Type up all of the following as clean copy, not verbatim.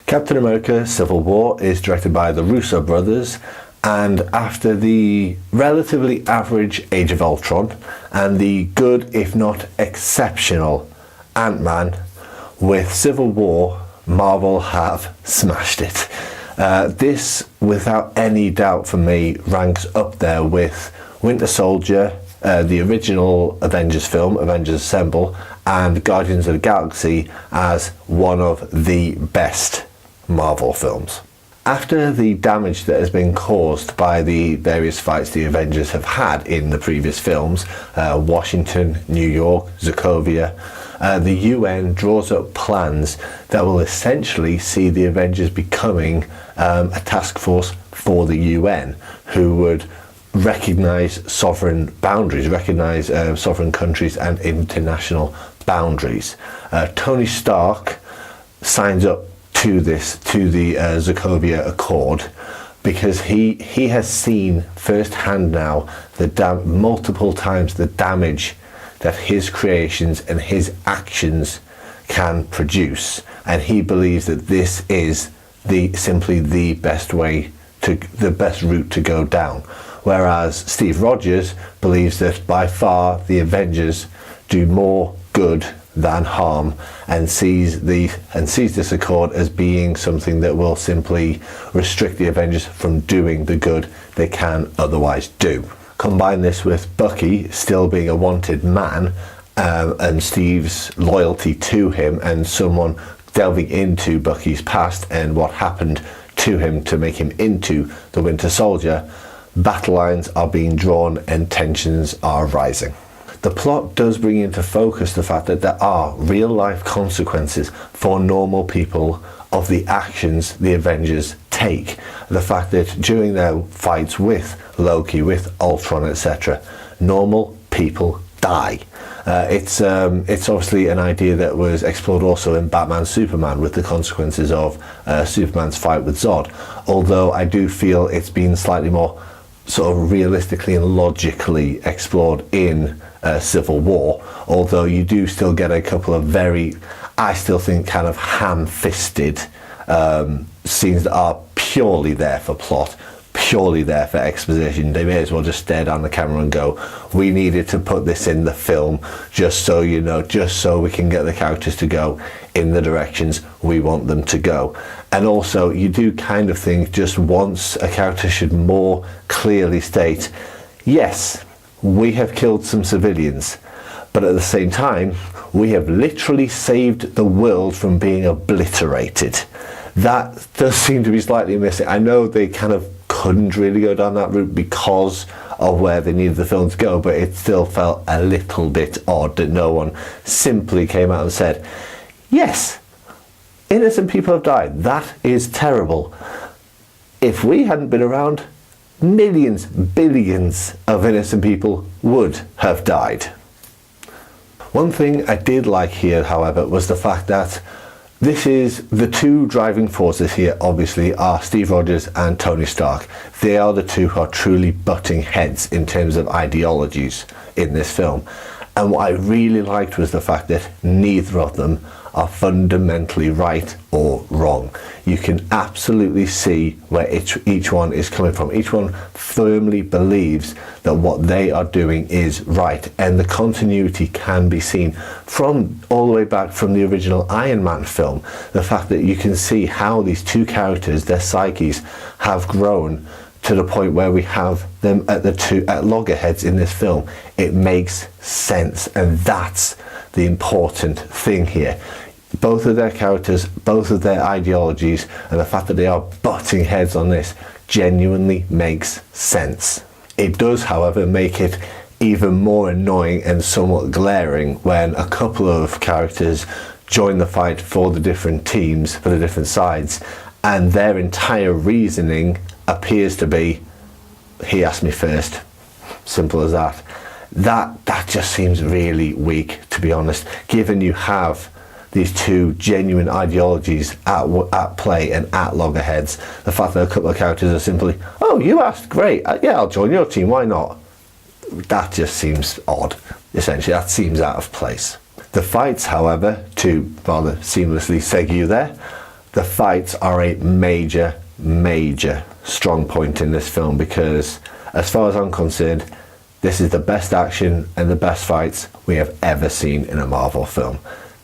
Captain America Civil War is directed by the Russo brothers, and after the relatively average Age of Ultron and the good, if not exceptional, Ant-Man, with Civil War, Marvel have smashed it. This, without any doubt for me, ranks up there with Winter Soldier, the original Avengers film, Avengers Assemble, and Guardians of the Galaxy as one of the best Marvel films. After the damage that has been caused by the various fights the Avengers have had in the previous films, Washington, New York, Sokovia, the UN draws up plans that will essentially see the Avengers becoming a task force for the UN, who would recognise sovereign boundaries, recognise sovereign countries and international boundaries. Tony Stark signs up to the Sokovia Accord because he has seen firsthand now multiple times the damage that his creations and his actions can produce, and he believes that this is simply the best route to go down. Whereas Steve Rogers believes that by far the Avengers do more good than harm, and sees this accord as being something that will simply restrict the Avengers from doing the good they can otherwise do. Combine this with Bucky still being a wanted man, and Steve's loyalty to him, and someone delving into Bucky's past and what happened to him to make him into the Winter Soldier. Battle lines are being drawn and tensions are rising. The plot does bring into focus the fact that there are real life consequences for normal people of the actions the Avengers take. The fact that during their fights with Loki, with Ultron, etc., normal people die. It's obviously an idea that was explored also in Batman Superman with the consequences of Superman's fight with Zod, although I do feel it's been slightly more sort of realistically and logically explored in Civil War, although you do still get a couple of I still think kind of ham-fisted scenes that are purely there for plot, purely there for exposition. They may as well just stare down the camera and go, we needed to put this in the film just so you know, just so we can get the characters to go in the directions we want them to go. And also you do kind of think just once a character should more clearly state, yes, we have killed some civilians, but at the same time we have literally saved the world from being obliterated. That does seem to be slightly missing. I know they kind of couldn't really go down that route because of where they needed the film to go, but it still felt a little bit odd that no one simply came out and said, yes, innocent people have died, that is terrible. If we hadn't been around, millions, billions of innocent people would have died. One thing I did like here, however, was the fact that this is the two driving forces here, obviously, are Steve Rogers and Tony Stark. They are the two who are truly butting heads in terms of ideologies in this film. And what I really liked was the fact that neither of them are fundamentally right or wrong. You can absolutely see where each one is coming from. Each one firmly believes that what they are doing is right, and the continuity can be seen from all the way back from the original Iron Man film. The fact that you can see how these two characters, their psyches, have grown to the point where we have them at loggerheads in this film. It makes sense, and that's the important thing here. Both of their characters, both of their ideologies, and the fact that they are butting heads on this genuinely makes sense. It does, however, make it even more annoying and somewhat glaring when a couple of characters join the fight for the different teams, for the different sides, and their entire reasoning appears to be, he asked me first. Simple as that. That just seems really weak, to be honest, given you have these two genuine ideologies at play and at loggerheads. The fact that a couple of characters are simply, oh, you asked, great, yeah, I'll join your team, why not? That just seems odd, essentially. That seems out of place. The fights, however, to rather seamlessly segue there, the fights are a major, major strong point in this film, because as far as I'm concerned, this is the best action and the best fights we have ever seen in a Marvel film.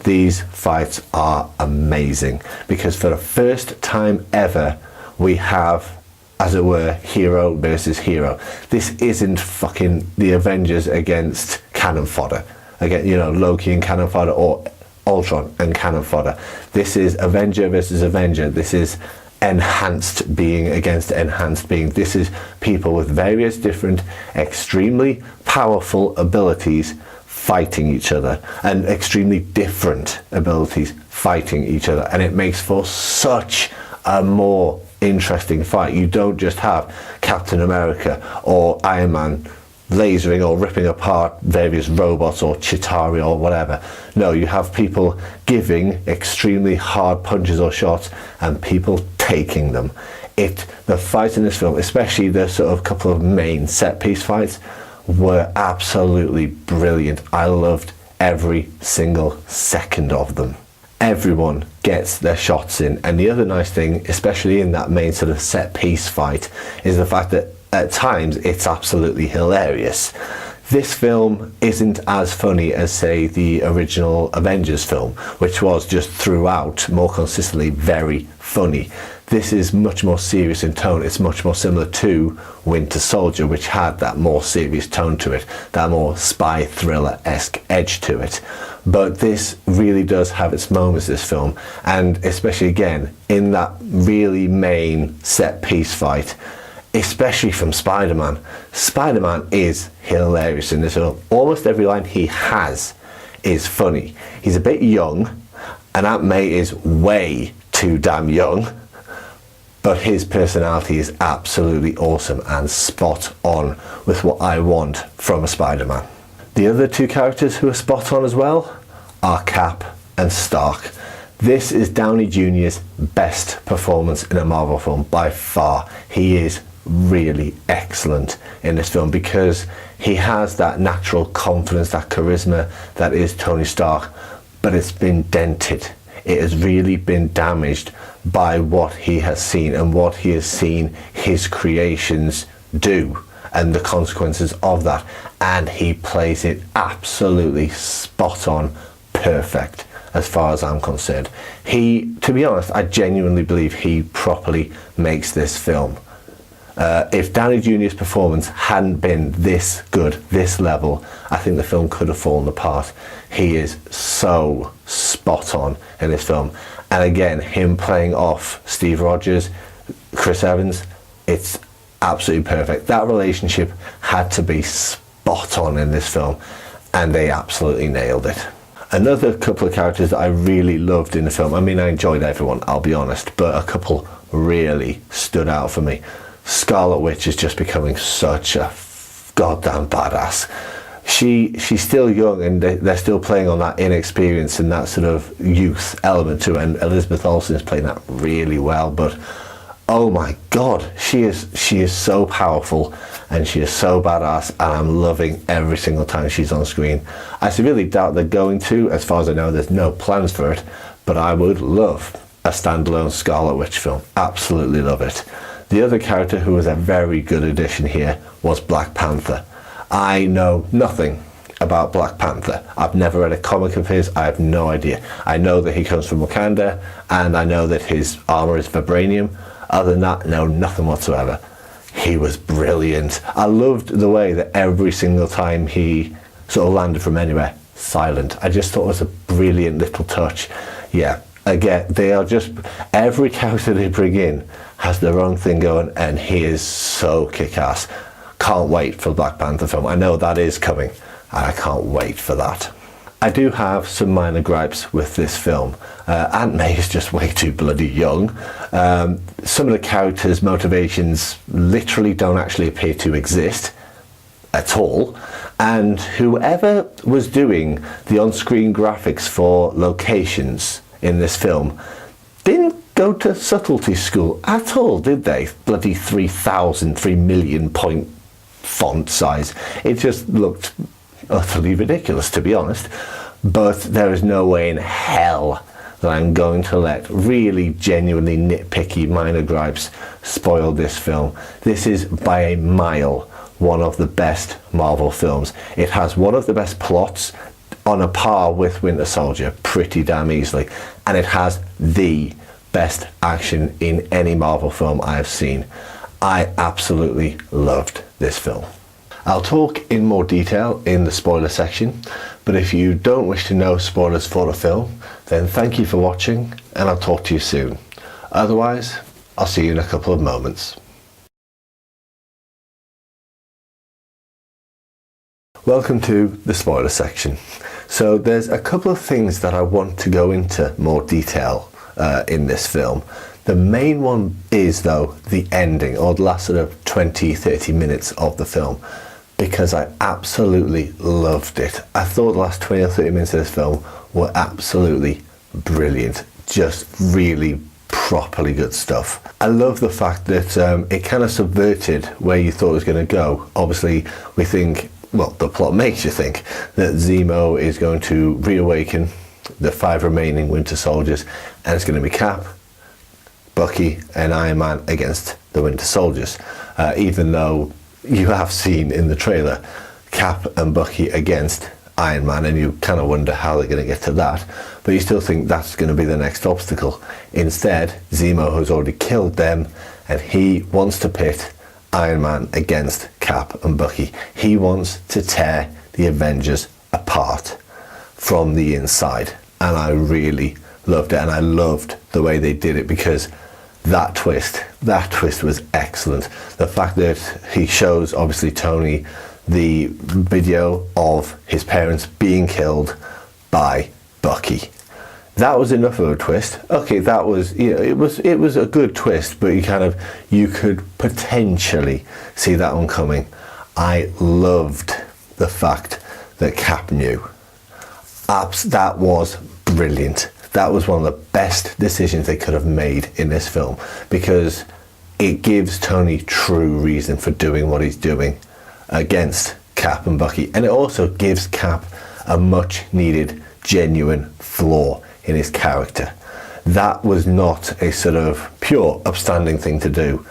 These fights are amazing, because for the first time ever, we have, as it were, hero versus hero. This isn't fucking the Avengers against cannon fodder. Again, you know, Loki and cannon fodder, or Ultron and cannon fodder. This is Avenger versus Avenger. This is enhanced being against enhanced being. This is people with various different extremely powerful abilities fighting each other, and extremely different abilities fighting each other, and it makes for such a more interesting fight. You don't just have Captain America or Iron Man lasering or ripping apart various robots or Chitauri or whatever. No, you have people giving extremely hard punches or shots and people taking them. The fights in this film, especially the sort of couple of main set piece fights, were absolutely brilliant. I loved every single second of them. Everyone gets their shots in, and the other nice thing, especially in that main sort of set piece fight, is the fact that at times it's absolutely hilarious. This film isn't as funny as, say, the original Avengers film, which was just throughout more consistently very funny. This is much more serious in tone. It's much more similar to Winter Soldier, which had that more serious tone to it, that more spy thriller-esque edge to it. But this really does have its moments, this film, and especially again in that really main set piece fight, especially from Spider-Man. Spider-Man is hilarious in this film. Almost every line he has is funny. He's a bit young, and Aunt May is way too damn young, but his personality is absolutely awesome and spot on with what I want from a Spider-Man. The other two characters who are spot on as well are Cap and Stark. This is Downey Jr.'s best performance in a Marvel film by far. He is really excellent in this film because he has that natural confidence, that charisma that is Tony Stark, but it's been dented. It has really been damaged by what he has seen and what he has seen his creations do and the consequences of that, and he plays it absolutely spot on, perfect as far as I'm concerned. To be honest, I genuinely believe he properly makes this film. If Downey Jr.'s performance hadn't been this good, this level, I think the film could have fallen apart. He is so spot on in this film. And again, him playing off Steve Rogers, Chris Evans, it's absolutely perfect. That relationship had to be spot on in this film, and they absolutely nailed it. Another couple of characters that I really loved in the film, I mean, I enjoyed everyone, I'll be honest, but a couple really stood out for me. Scarlet Witch is just becoming such a goddamn badass. She's still young, and they're still playing on that inexperience and that sort of youth element to it, and Elizabeth Olsen is playing that really well. But oh my god, she is so powerful and she is so badass, and I'm loving every single time she's on screen. I severely doubt they're going to. As far as I know, there's no plans for it, but I would love a standalone Scarlet Witch film. Absolutely love it. The other character who was a very good addition here was Black Panther. I know nothing about Black Panther. I've never read a comic of his. I have no idea. I know that he comes from Wakanda, and I know that his armor is vibranium. Other than that, no, nothing whatsoever. He was brilliant. I loved the way that every single time he sort of landed from anywhere, silent. I just thought it was a brilliant little touch. Yeah, again, they are just, every character they bring in has their own thing going, and he is so kick-ass. Can't wait for the Black Panther film. I know that is coming, and I can't wait for that. I do have some minor gripes with this film. Aunt May is just way too bloody young. Some of the characters' motivations literally don't actually appear to exist at all. And whoever was doing the on-screen graphics for locations in this film didn't go to subtlety school at all, did they? Bloody 3 million point font size. It just looked utterly ridiculous, to be honest. But there is no way in hell that I'm going to let really genuinely nitpicky minor gripes spoil this film. This is by a mile one of the best Marvel films. It has one of the best plots, on a par with Winter Soldier pretty damn easily, and it has the best action in any Marvel film I have seen. I absolutely loved this film. I'll talk in more detail in the spoiler section, but if you don't wish to know spoilers for the film, then thank you for watching, and I'll talk to you soon. Otherwise, I'll see you in a couple of moments. Welcome to the spoiler section. So there's a couple of things that I want to go into more detail in this film. The main one is, though, the ending, or the last sort of 20-30 minutes of the film, because I absolutely loved it. I thought the last 20 or 30 minutes of this film were absolutely brilliant. Just really properly good stuff. I love the fact that it kind of subverted where you thought it was going to go. Obviously, we think, well, the plot makes you think that Zemo is going to reawaken the 5 remaining Winter Soldiers, and it's going to be Cap, Bucky and Iron Man against the Winter Soldiers, even though you have seen in the trailer Cap and Bucky against Iron Man, and you kind of wonder how they're going to get to that, but you still think that's going to be the next obstacle. Instead, Zemo has already killed them, and he wants to pit Iron Man against Cap and Bucky. He wants to tear the Avengers apart from the inside, and I really loved it, and I loved the way they did it, because that twist was excellent. The fact that he shows, obviously, Tony the video of his parents being killed by Bucky. That was enough of a twist. Okay, that was, you know, it was a good twist, but you could potentially see that one coming. I loved the fact that Cap knew. That was brilliant. That was one of the best decisions they could have made in this film, because it gives Tony true reason for doing what he's doing against Cap and Bucky, and it also gives Cap a much needed genuine flaw in his character. That was not a sort of pure upstanding thing to do.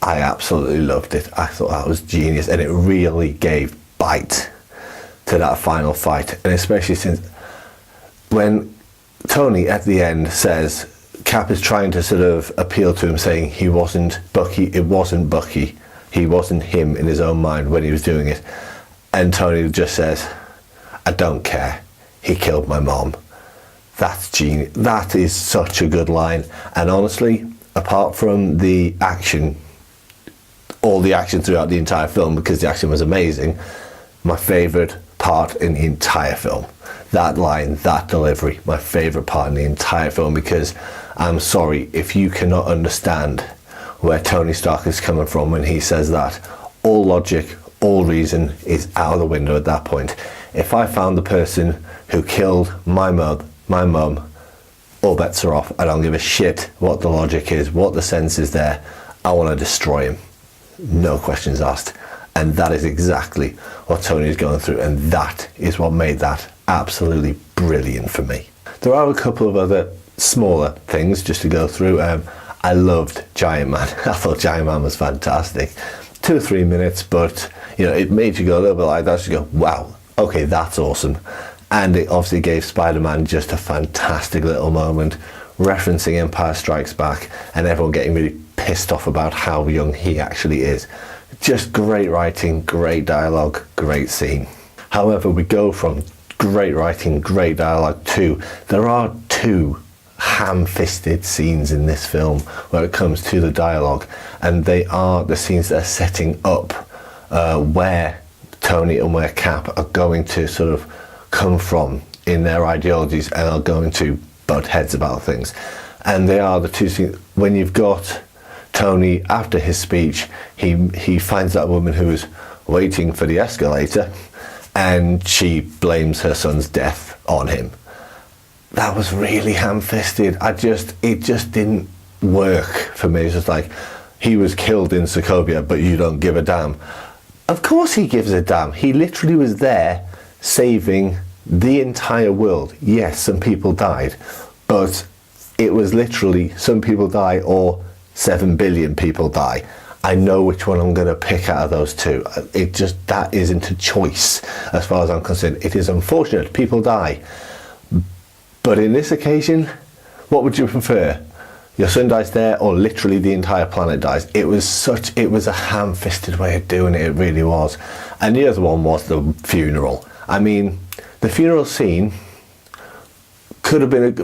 I absolutely loved it. I thought that was genius, and it really gave bite to that final fight, and especially since when Tony at the end says Cap is trying to sort of appeal to him, saying he wasn't Bucky, it wasn't Bucky, he wasn't him in his own mind when he was doing it, and Tony just says, I don't care, he killed my mom. That's genius. That is such a good line, and honestly, apart from the action, all the action throughout the entire film, because the action was amazing, my favourite part in the entire film, that line, that delivery, my favourite part in the entire film, because I'm sorry, if you cannot understand where Tony Stark is coming from when he says that, all logic, all reason is out of the window at that point. If I found the person who killed my mum, all bets are off. I don't give a shit what the logic is, what the sense is there. I want to destroy him. No questions asked. And that is exactly what Tony is going through, and that is what made that absolutely brilliant for me. There are a couple of other smaller things just to go through. I loved Giant Man. I thought Giant Man was fantastic. 2 or 3 minutes, but you know, it made you go a little bit like that. You go, wow, okay, that's awesome. And it obviously gave Spider-Man just a fantastic little moment, referencing Empire Strikes Back, and everyone getting really pissed off about how young he actually is. Just great writing, great dialogue, great scene. However, we go from great writing, great dialogue to, there are 2 ham-fisted scenes in this film where it comes to the dialogue, and they are the scenes that are setting up where Tony and where Cap are going to sort of come from in their ideologies, and are going to butt heads about things. And they are the 2 scenes when you've got Tony, after his speech, he finds that woman who is waiting for the escalator, and she blames her son's death on him. That was really ham-fisted. It just didn't work for me. It's just like, he was killed in Sokovia, but you don't give a damn. Of course he gives a damn. He literally was there saving the entire world. Yes, some people died, but it was literally some people die or 7 billion people die. I know which one I'm going to pick out of those two. That isn't a choice as far as I'm concerned. It is unfortunate people die, but in this occasion, what would you prefer? Your son dies there, or literally the entire planet dies? It was a ham-fisted way of doing it. It really was. And the other one was the funeral. I mean, the funeral scene could have been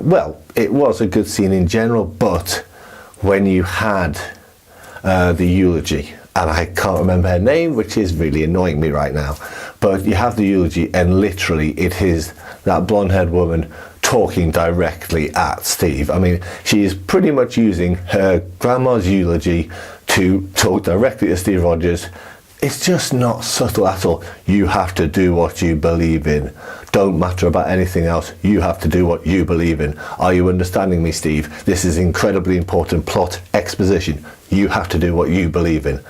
it was a good scene in general, but when you had the eulogy, and I can't remember her name, which is really annoying me right now, but you have the eulogy, and literally it is that blonde-haired woman talking directly at Steve. I mean, she is pretty much using her grandma's eulogy to talk directly to Steve Rogers. It's just not subtle at all. You have to do what you believe in. Don't matter about anything else. You have to do what you believe in. Are you understanding me, Steve? This is incredibly important plot exposition. You have to do what you believe in.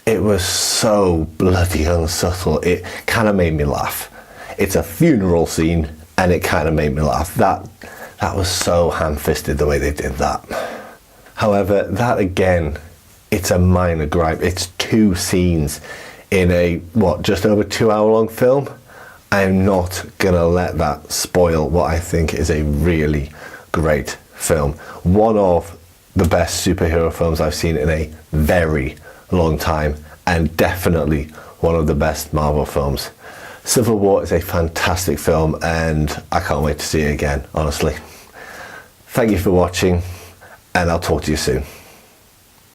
It was so bloody unsubtle. It kind of made me laugh. It's a funeral scene, and it kind of made me laugh. That was so ham-fisted the way they did that. However, that again, it's a minor gripe. It's 2 scenes in a, just over 2 hour long film. I'm not gonna let that spoil what I think is a really great film. One of the best superhero films I've seen in a very long time, and definitely one of the best Marvel films. Civil War is a fantastic film, and I can't wait to see it again, honestly. Thank you for watching, and I'll talk to you soon.